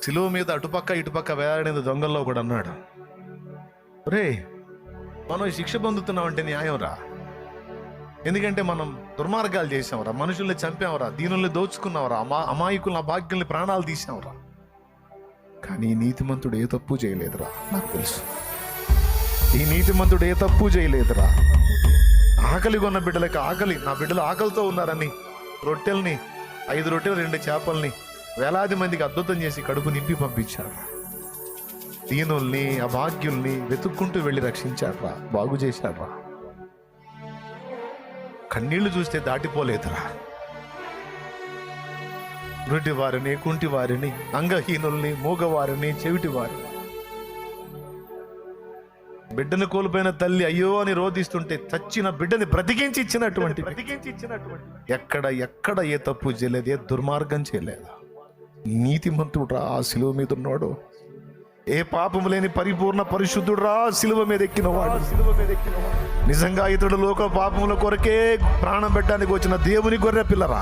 సిలువ మీద అటుపక్క ఇటుపక్క వేలాడిన దొంగల్లో కూడా అన్నాడు, రే మనం ఈ శిక్ష పొందుతున్నామంటే న్యాయం రా. ఎందుకంటే మనం దుర్మార్గాలు చేసాంరా, మనుషుల్ని చంపాంరా, దీనుల్ని దోచుకున్నాంరా, అమాయకుల్ని అభాగ్యుల్ని ప్రాణాలు తీసాంరా. కానీ ఈ నీతిమంతుడు ఏ తప్పు చేయలేదురా. నాకు తెలుసు ఈ నీతిమంతుడు ఏ తప్పు చేయలేదురా. ఆకలి కొన్న బిడ్డలకి ఆకలి, నా బిడ్డలు ఆకలితో ఉన్నారని రొట్టెల్ని 5 రొట్టెలు 2 చేపల్ని వేలాది మందికి అద్భుతం చేసి కడుపు నింపి పంపించాడు. దీనుల్ని అభాగ్యుల్ని వెతుక్కుంటూ వెళ్ళి రక్షించాడ్రా, బాగు చేశాడ్రా. కన్నీళ్లు చూస్తే దాటిపోలేదురా. గుడ్డి వారిని, కుంటి వారిని, అంగహీనుల్ని, మూగవారిని, చెవిటి వారిని, బిడ్డను కోల్పోయిన తల్లి అయ్యో అని రోధిస్తుంటే చచ్చిన బిడ్డని బ్రతికించి ఇచ్చినటువంటి ఎక్కడ ఏ తప్పు చేయలేదు, ఏ దుర్మార్గం చేయలేదు. నీతిమంతుడు రా ఆ సిలువ మీద ఉన్నాడు. ఏ పాపము లేని పరిపూర్ణ పరిశుద్ధుడు రా సిలువ మీద ఎక్కినవాడు. నిజంగా ఇతడు లోక పాపముల కొరకే ప్రాణం పెట్టడానికి వచ్చిన దేవుని గొర్రె పిల్లరా.